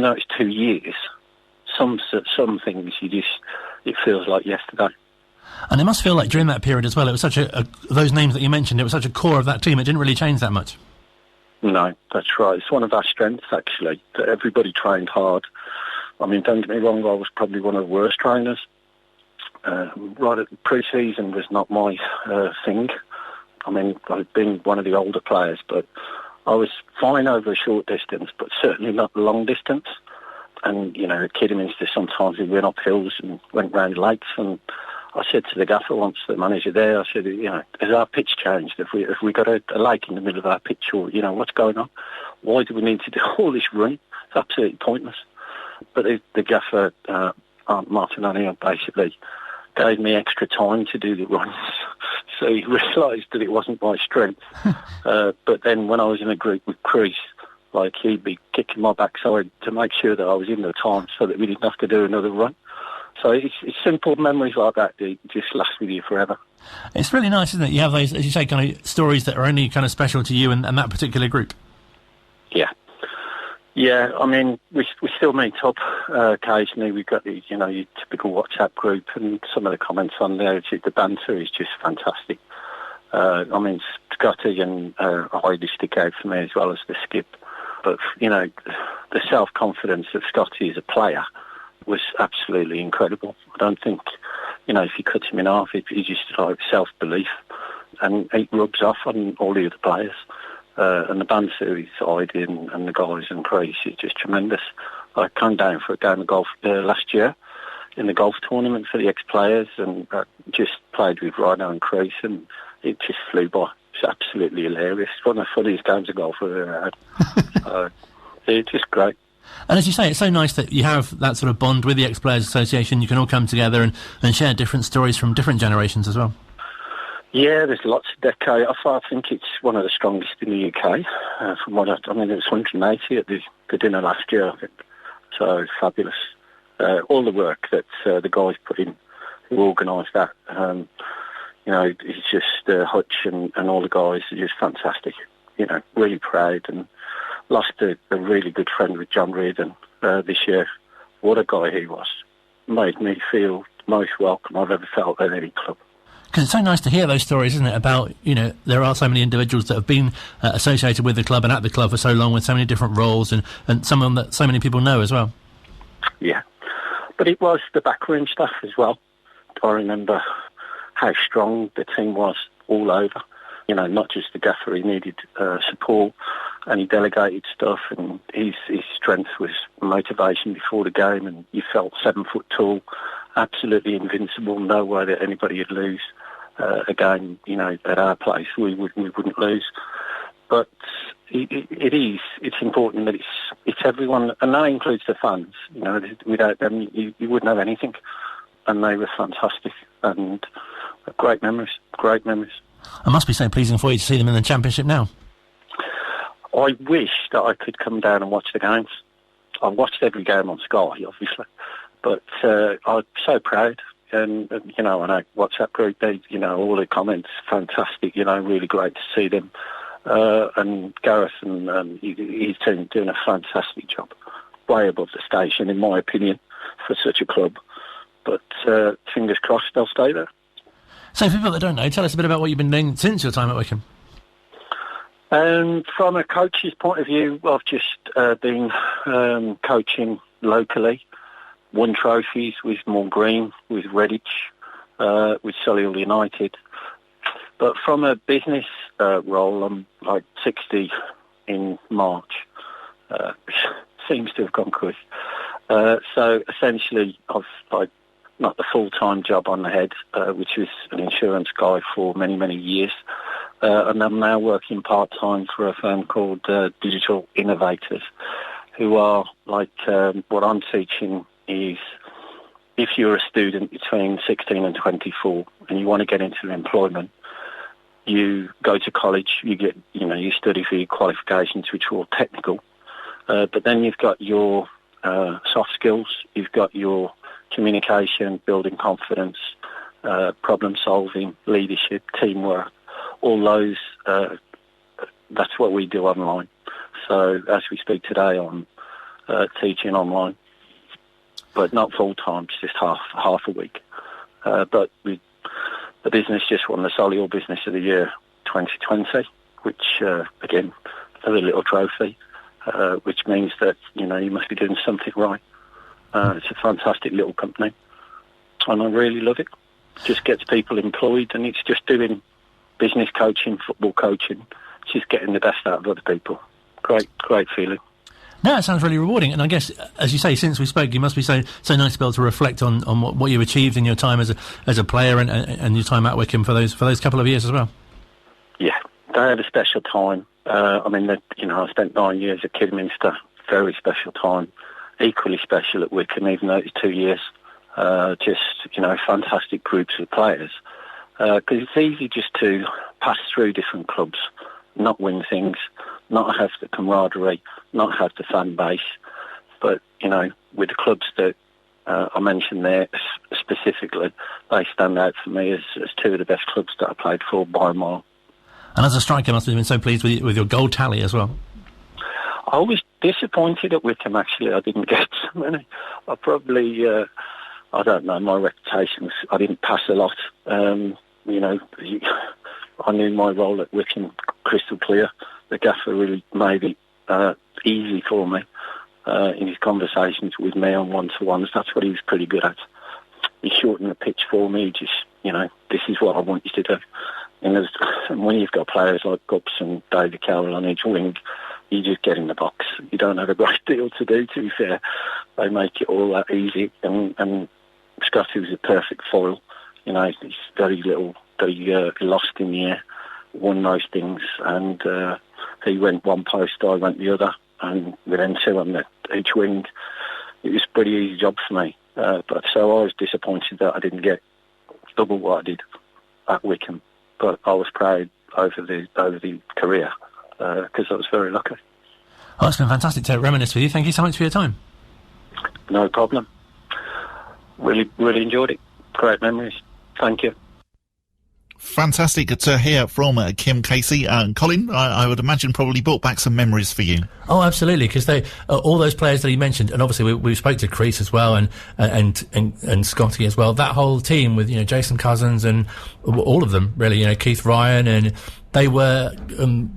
though it's 2 years, some things it feels like yesterday.
And it must feel like during that period as well, it was such those names that you mentioned, it was such a core of that team, it didn't really change that much.
No, that's right. It's one of our strengths, actually, that everybody trained hard. I mean, don't get me wrong, I was probably one of the worst trainers. Right at the pre-season was not my thing. I mean, I've been one of the older players, but I was fine over a short distance, but certainly not the long distance. And, at Kidderminster, sometimes we went up hills and went round lakes. And I said to the gaffer once, the manager there, I said, has our pitch changed? If we got a lake in the middle of our pitch, or, what's going on? Why do we need to do all this running? It's absolutely pointless. But the gaffer, Aunt Martinoni, basically gave me extra time to do the runs. So he realised that it wasn't my strength. But then when I was in a group with Chris, he'd be kicking my backside to make sure that I was in the time so that we didn't have to do another run. So it's simple memories like that just last with you forever.
It's really nice, isn't it? You have those, as you say, kind of stories that are only kind of special to you and that particular group.
Yeah. Yeah, I mean, we still meet up occasionally. We've got the, your typical WhatsApp group, and some of the comments on there, the banter is just fantastic. I mean, Scotty and Heidi stick out for me as well as the skip. But, the self-confidence of Scotty as a player was absolutely incredible. I don't think, if you cut him in half, he's just like self-belief, and it rubs off on all the other players. And the banter with Heidi and the guys and Chris is just tremendous. I came down for a game of golf last year in the golf tournament for the ex-players, and just played with Rhino and Chris, and it just flew by. It's absolutely hilarious. It's one of the funniest games of golf I've ever had. It's just great.
And as you say, it's so nice that you have that sort of bond with the Ex-Players Association. You can all come together and share different stories from different generations as well.
Yeah, there's lots of decades. I think it's one of the strongest in the UK. From what it was 180 at the dinner last year, I think. So it's fabulous. All the work that the guys put in, who organised that, it's just Hutch and all the guys are just fantastic. Really proud, and lost a really good friend with John Reardon this year. What a guy he was. Made me feel the most welcome I've ever felt at any club.
Because it's so nice to hear those stories, isn't it, about, there are so many individuals that have been associated with the club and at the club for so long with so many different roles, and some of them that so many people know as well. Yeah.
But it was the backroom staff as well. I remember how strong the team was all over. Not just the gaffer, he needed support, and he delegated stuff, and his strength was motivation before the game, and you felt 7 foot tall, absolutely invincible, no way that anybody would lose a game, at our place. We wouldn't lose. But it's important that it's everyone, and that includes the fans. Without them, you wouldn't have anything. And they were fantastic, and great memories.
It must be so pleasing for you to see them in the Championship now.
I wish that I could come down and watch the games. I've watched every game on Sky, obviously, but I'm so proud. And I know WhatsApp group, all the comments, fantastic. Really great to see them. And Gareth and his team doing a fantastic job, way above the station, in my opinion, for such a club. But fingers crossed, they'll stay there.
So for people that don't know, tell us a bit about what you've been doing since your time at Wycombe.
From a coach's point of view, I've just been coaching locally, won trophies with Moore Green, with Redditch, with Solihull United. But from a business role, I'm like 60 in March. Seems to have gone quick. So essentially, I've not the full-time job on the head, which was an insurance guy for many, many years. And I'm now working part-time for a firm called Digital Innovators, who are like, what I'm teaching is, if you're a student between 16 and 24 and you want to get into employment, you go to college, you get, you study for your qualifications, which are all technical. But then you've got your soft skills, you've got your communication, building confidence, problem solving, leadership, teamwork, all those, that's what we do online. So as we speak today, I'm teaching online, but not full time, it's just half a week. But the business just won the Solihull Business of the Year 2020, which again, another little trophy, which means that you must be doing something right. It's a fantastic little company, and I really love it. Just gets people employed, and it's just doing business coaching, football coaching. It's just getting the best out of other people. Great feeling.
No, it sounds really rewarding, and I guess, as you say, since we spoke, you must be so nice to be able to reflect on what you achieved in your time as a player and your time at Wycombe for those couple of years as well.
Yeah, they had a special time. I spent 9 years at Kidderminster, very special time. Equally special at Wycombe, even though it was 2 years. Fantastic groups of players. Because it's easy just to pass through different clubs, not win things, not have the camaraderie, not have the fan base. But, with the clubs that I mentioned there specifically, they stand out for me as two of the best clubs that I played for by a mile.
And as a striker, I must have been so pleased with your goal tally as well.
I was disappointed at Wycombe, actually. I didn't get so many. I probably, I don't know, my reputation was I didn't pass a lot. I knew my role at Wycombe crystal clear. The gaffer really made it easy for me in his conversations with me on one-to-ones. That's what he was pretty good at. He shortened the pitch for me, just, this is what I want you to do. And when you've got players like Gups and David Carroll on each wing, you just get in the box. You don't have a great deal to do, to be fair. They make it all that easy. And Scotty was a perfect foil. He's very lost in the air, won most things. And he went one post, I went the other. And with them two on each wing, it was a pretty easy job for me. But so I was disappointed that I didn't get double what I did at Wycombe. But I was proud over the career because I was very lucky.
Oh, it's been fantastic to reminisce with you. Thank you so much for your time.
No problem. Really, really enjoyed it. Great memories. Thank you.
Fantastic to hear from Kim Casey. Colin, I would imagine probably brought back some memories for you.
Oh, absolutely, because they all those players that he mentioned, and obviously we spoke to Crease as well, and Scotty as well. That whole team with Jason Cousins and all of them really, Keith Ryan, and they were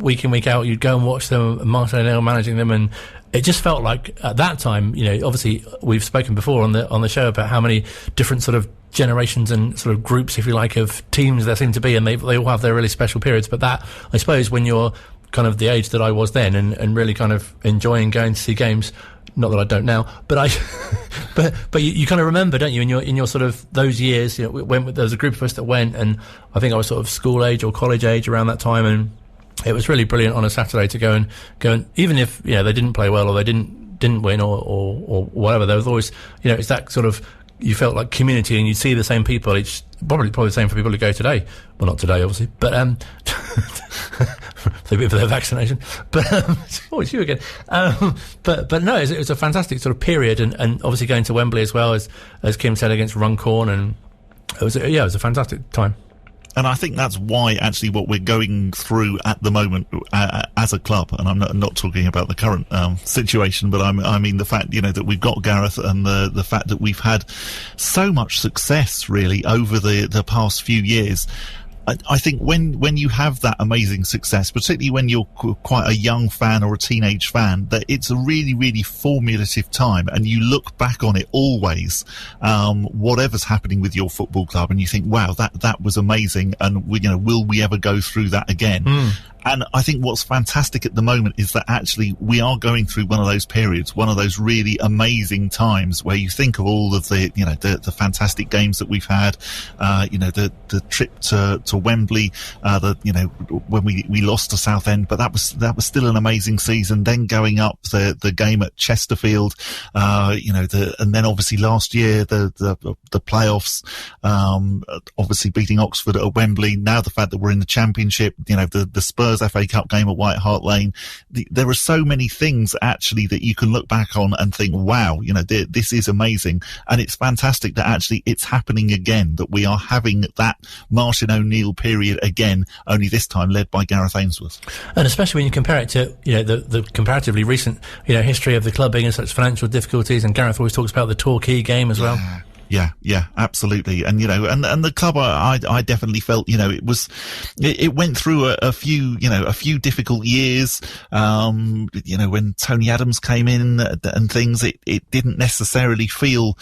week in week out. You'd go and watch them, Martin O'Neill managing them, and it just felt like at that time, obviously we've spoken before on the show about how many different sort of generations and sort of groups, if you like, of teams there seem to be, and they all have their really special periods. But that, I suppose, when you're kind of the age that I was then and really kind of enjoying going to see games, not that I don't now, but but you kind of remember, don't you, in your sort of those years, when there was a group of us that went, and I think I was sort of school age or college age around that time, and it was really brilliant on a Saturday to go and even if they didn't play well or they didn't win or whatever, there was always it's that sort of, you felt like community, and you'd see the same people. It's probably the same for people who go today. Well, not today, obviously, but for their vaccination. But it's you again. But no, it was a fantastic sort of period, and obviously going to Wembley as well, as Kim said, against Runcorn, and it was a fantastic time.
And I think that's why, actually, what we're going through at the moment as a club, and I'm not talking about the current situation, but I mean the fact, that we've got Gareth, and the fact that we've had so much success, really, over the past few years. I think when you have that amazing success, particularly when you're quite a young fan or a teenage fan, that it's a really, really formulative time, and you look back on it always, whatever's happening with your football club, and you think, wow, that was amazing, and will we ever go through that again? And I think what's fantastic at the moment is that actually we are going through one of those periods, one of those really amazing times where you think of all of the fantastic games that we've had, the trip to Wembley, when we lost to Southend, but that was still an amazing season. Then going up the game at Chesterfield, and then obviously last year the playoffs, obviously beating Oxford at Wembley. Now the fact that we're in the Championship, the Spurs Spurs FA Cup game at White Hart Lane. There are so many things actually that you can look back on and think, wow, this is amazing. And it's fantastic that actually it's happening again, that we are having that Martin O'Neill period again, only this time led by Gareth Ainsworth.
And especially when you compare it to, the comparatively recent, history of the club being in such financial difficulties, and Gareth always talks about the Torquay game as well.
Yeah, absolutely. And, and the club, I definitely felt, it went through a few difficult years. When Tony Adams came in and things, it didn't necessarily feel,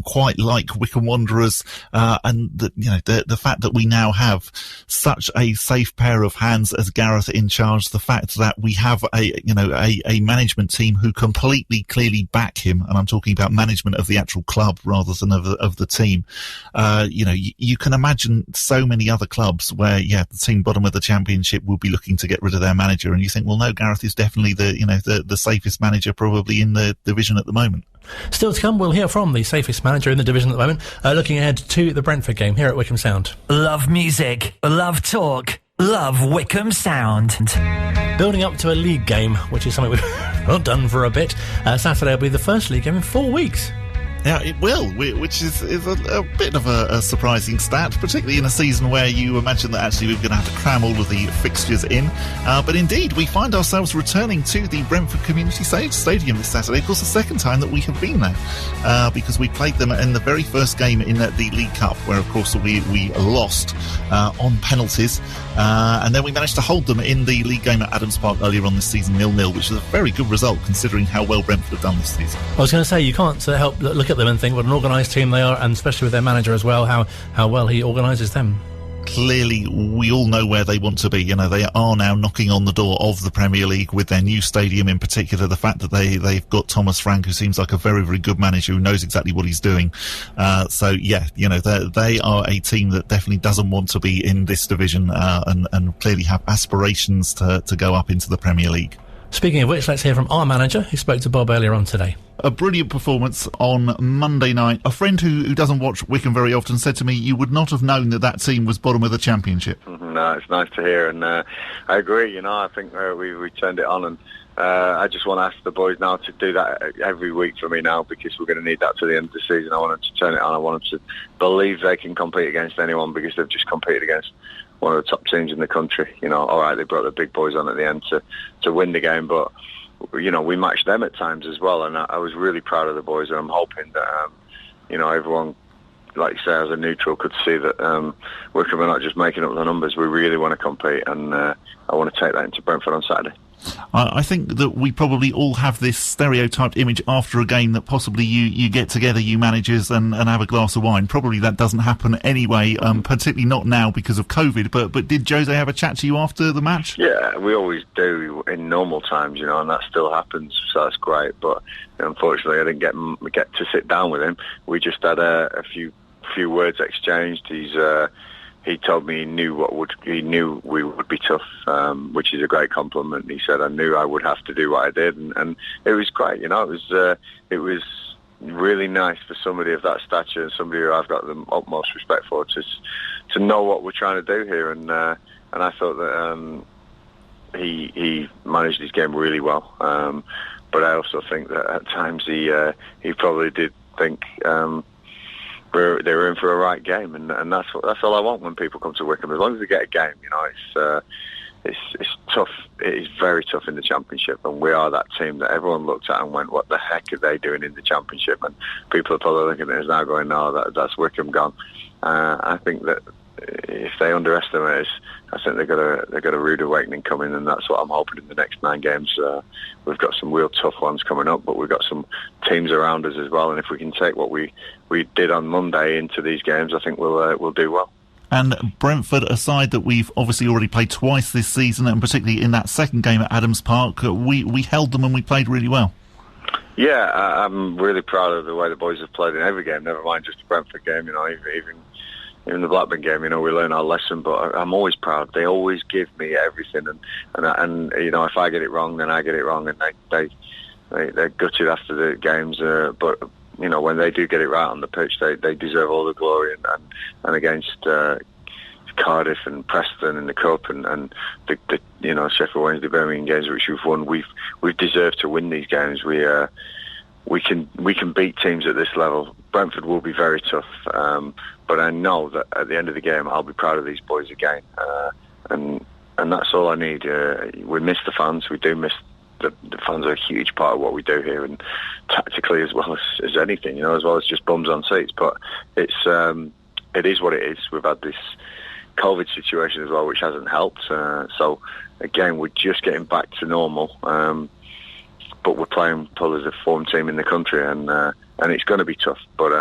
quite like Wycombe Wanderers. And the fact that we now have such a safe pair of hands as Gareth in charge, the fact that we have a management team who completely clearly back him. And I'm talking about management of the actual club rather than of the team. You can imagine so many other clubs where, the team bottom of the Championship will be looking to get rid of their manager, and you think, well, no, Gareth is definitely the safest manager probably in the division at the moment.
Still to come, we'll hear from the safest manager in the division at the moment. Looking ahead to the Brentford game here at Wycombe Sound.
Love music, love talk, love Wycombe Sound.
Building up to a league game, which is something we've not done for a bit. Saturday will be the first league game in 4 weeks.
Yeah, it will, which is a bit of a surprising stat, particularly in a season where you imagine that actually we're going to have to cram all of the fixtures in. But indeed, we find ourselves returning to the Brentford Community Stadium this Saturday. Of course, the second time that we have been there, because we played them in the very first game in the League Cup, where, of course, we lost on penalties. And then we managed to hold them in the league game at Adams Park earlier on this season, 0-0, which is a very good result considering how well Brentford have done this season.
I was going to say, you can't help look at them and think what an organised team they are, and especially with their manager as well, how well he organises them.
Clearly, we all know where they want to be. They are now knocking on the door of the Premier League with their new stadium in particular. The fact that they've got Thomas Frank, who seems like a very, very good manager who knows exactly what he's doing. They are a team that definitely doesn't want to be in this division and clearly have aspirations to go up into the Premier League.
Speaking of which, let's hear from our manager, who spoke to Bob earlier on today.
A brilliant performance on Monday night. A friend who doesn't watch Wycombe very often said to me, you would not have known that team was bottom of the Championship.
No, it's nice to hear, and I agree. I think we turned it on, and I just want to ask the boys now to do that every week for me now, because we're going to need that to the end of the season. I want them to turn it on. I want them to believe they can compete against anyone, because they've just competed against one of the top teams in the country. All right, they brought the big boys on at the end to win the game, but we matched them at times as well, and I was really proud of the boys, and I'm hoping that everyone, like you say, as a neutral, could see that Wycombe are not just making up the numbers. We really want to compete, and I want to take that into Brentford on Saturday.
I think that we probably all have this stereotyped image after a game that possibly you get together, you managers, and have a glass of wine. Probably that doesn't happen anyway, particularly not now because of COVID. But did Jose have a chat to you after the match?
Yeah, we always do in normal times, and that still happens, so that's great. But unfortunately, I didn't get to sit down with him. We just had a few words exchanged. He told me he knew we would be tough, which is a great compliment. He said I knew I would have to do what I did, and it was great. It was really nice for somebody of that stature, and somebody who I've got the utmost respect for, to know what we're trying to do here. And I thought that he managed his game really well. But I also think that at times he probably did think. They were in for a right game, and that's all I want when people come to Wycombe. As long as they get a game, it's tough. It is very tough in the Championship, and we are that team that everyone looked at and went, "What the heck are they doing in the Championship?" And people are probably looking at us now, going, "No, that's Wycombe gone." I think that if they underestimate us, I think they've got a rude awakening coming, and that's what I'm hoping in the next 9 games. We've got some real tough ones coming up, but we've got some teams around us as well, and if we can take what we did on Monday into these games, I think we'll do well.
And Brentford, a side that we've obviously already played twice this season, and particularly in that second game at Adams Park, we held them and we played really well.
Yeah, I'm really proud of the way the boys have played in every game, never mind just the Brentford game, even the Blackburn game, we learn our lesson, but I'm always proud. They always give me everything, and if I get it wrong, then I get it wrong, and they're gutted after the games. But when they do get it right on the pitch, they deserve all the glory. And against Cardiff and Preston in the Cup and the Sheffield Wednesday Birmingham games which we've won, we've deserved to win these games. We can beat teams at this level. Brentford will be very tough, but I know that at the end of the game I'll be proud of these boys again, and that's all I need. We miss the fans. We do miss the fans are a huge part of what we do here, and tactically as well as anything, as well as just bums on seats. But it is what it is. We've had this COVID situation as well, which hasn't helped. So again, we're just getting back to normal. But we're playing probably the form team in the country, and it's going to be tough. But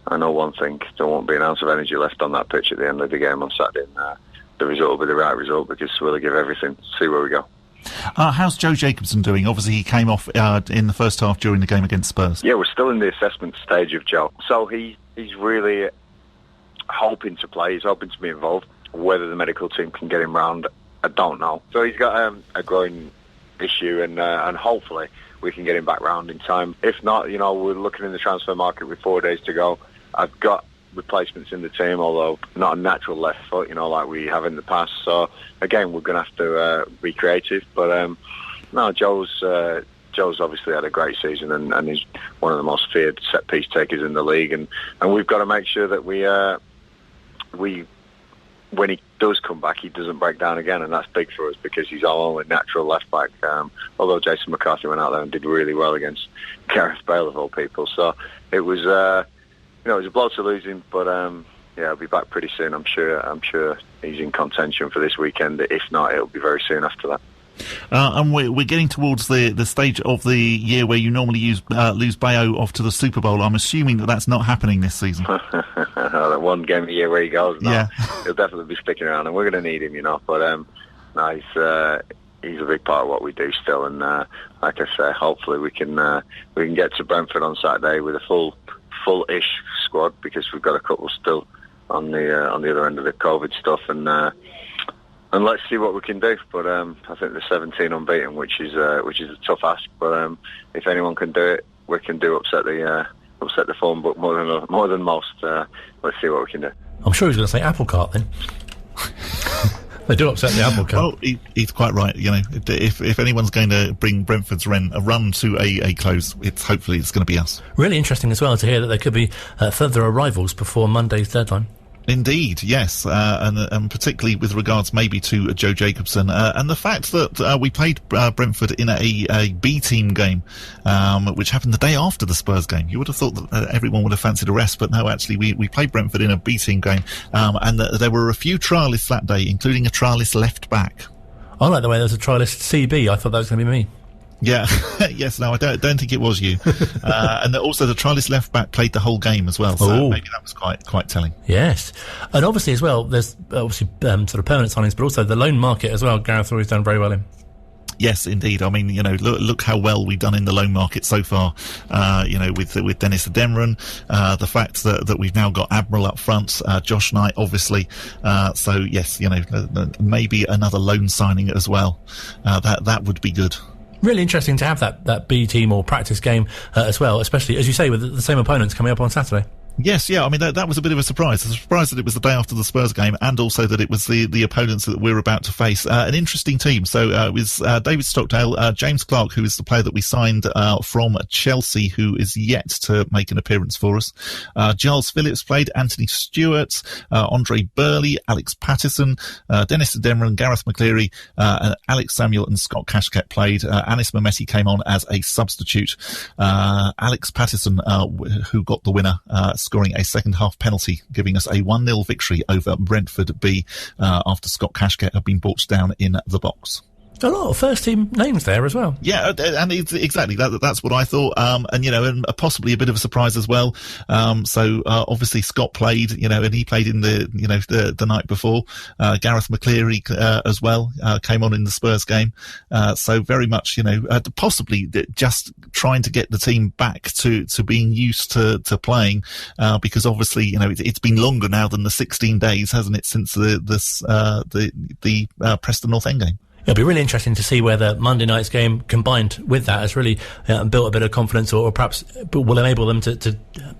I know one thing: there won't be an ounce of energy left on that pitch at the end of the game on Saturday. And, the result will be the right result because we'll give everything. See where we go.
How's Joe Jacobson doing? Obviously, he came off in the first half during the game against Spurs.
Yeah, we're still in the assessment stage of Joe. So he's really hoping to play. He's hoping to be involved. Whether the medical team can get him round, I don't know. So he's got a groin issue, and hopefully we can get him back round in time. If not, we're looking in the transfer market with 4 days to go. I've got replacements in the team, although not a natural left foot, like we have in the past. So again, we're going to have to be creative. But no, Joe's obviously had a great season, and he's one of the most feared set piece takers in the league. And we've got to make sure that we when he does come back, he doesn't break down again, and that's big for us because he's our only natural left back. Although Jason McCarthy went out there and did really well against Gareth Bale of all people, so it was it was a blow to lose him, but he'll be back pretty soon. I'm sure he's in contention for this weekend. If not, it'll be very soon after that.
And we're getting towards the stage of the year where you normally lose Bayo off to the Super Bowl. I'm assuming that's not happening this season.
That one game a year where he goes, no, he'll definitely be sticking around, and we're going to need him, But no, he's a big part of what we do still, and like I say, hopefully we can get to Brentford on Saturday with a full-ish squad, because we've got a couple still on the other end of the COVID stuff, and let's see what we can do. But I think the 17 unbeaten, which is a tough ask. But if anyone can do it, we can upset the form book more than most. Let's see what we can do.
I'm sure he's going to say apple cart then. They do upset the apple cart.
Well, he's quite right. If anyone's going to bring Brentford's run to a close, hopefully it's going to be us.
Really interesting as well to hear that there could be further arrivals before Monday's deadline.
Indeed, yes, and particularly with regards maybe to Joe Jacobson, and the fact that we played Brentford in a B team game, which happened the day after the Spurs game. You would have thought that everyone would have fancied a rest, but no, actually we played Brentford in a B team game, and there were a few trialists that day, including a trialist left back.
I like the way there's a trialist CB. I thought that was going to be me.
Yeah, yes, no, I don't think it was you. And also the trialist left back played the whole game as well, so maybe that was quite telling.
Yes, and obviously as well, there's obviously sort of permanent signings, but also the loan market as well. Gareth always done very well in.
Yes, indeed. I mean, look how well we've done in the loan market so far. With Dennis Ademran, the fact that we've now got Admiral up front, Josh Knight, obviously. So yes, maybe another loan signing as well. That would be good.
Really interesting to have that B team or practice game as well, especially, as you say, with the same opponents coming up on Saturday.
Yes, yeah, I mean, that was a bit of a surprise. A surprise that it was the day after the Spurs game, and also that it was the opponents that we're about to face. An interesting team. So it was David Stockdale, James Clark, who is the player that we signed from Chelsea, who is yet to make an appearance for us. Giles Phillips played, Anthony Stewart, Andre Burley, Alex Patterson, Dennis Ademran, Gareth McCleary, Alex Samuel and Scott Cashcat played. Anis Mehmeti came on as a substitute. Alex Patterson, who got the winner, scoring a second-half penalty, giving us a 1-0 victory over Brentford B after Scott Cashcat had been brought down in the box.
A lot of first-team names there as well.
Yeah, and exactly that's what I thought. And possibly a bit of a surprise as well. So obviously Scott played, and he played in the night before. Gareth McCleary as well came on in the Spurs game. So very much, possibly just trying to get the team back to being used to playing, because obviously, it's been longer now than the 16 days, hasn't it, since the Preston North End game.
It'll be really interesting to see whether Monday night's game combined with that has really built a bit of confidence or perhaps will enable them to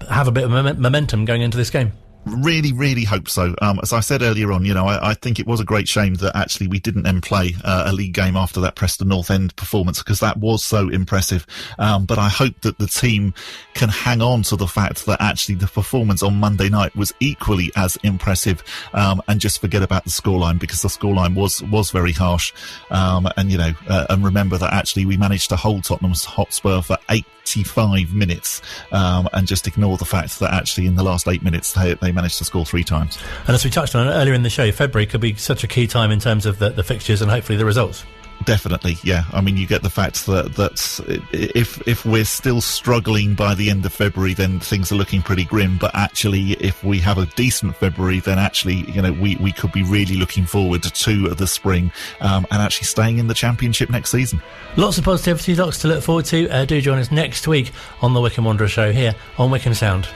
have a bit of momentum going into this game.
Really, really hope so. As I said earlier on, I think it was a great shame that actually we didn't then play a league game after that Preston North End performance, because that was so impressive. But I hope that the team can hang on to the fact that actually the performance on Monday night was equally as impressive, and just forget about the scoreline, because the scoreline was very harsh. And remember that actually we managed to hold Tottenham Hotspur for 85 minutes, and just ignore the fact that actually in the last 8 minutes they managed to score 3 times.
And as we touched on earlier in the show, February could be such a key time in terms of the fixtures and hopefully the results.
Definitely, yeah. I mean, you get the fact that if we're still struggling by the end of February, then things are looking pretty grim. But actually, if we have a decent February, then actually, we could be really looking forward to the spring, and actually staying in the Championship next season. Lots of positivity, lots to look forward to. Do join us next week on the Wycombe Wanderers show here on Wycombe Sound.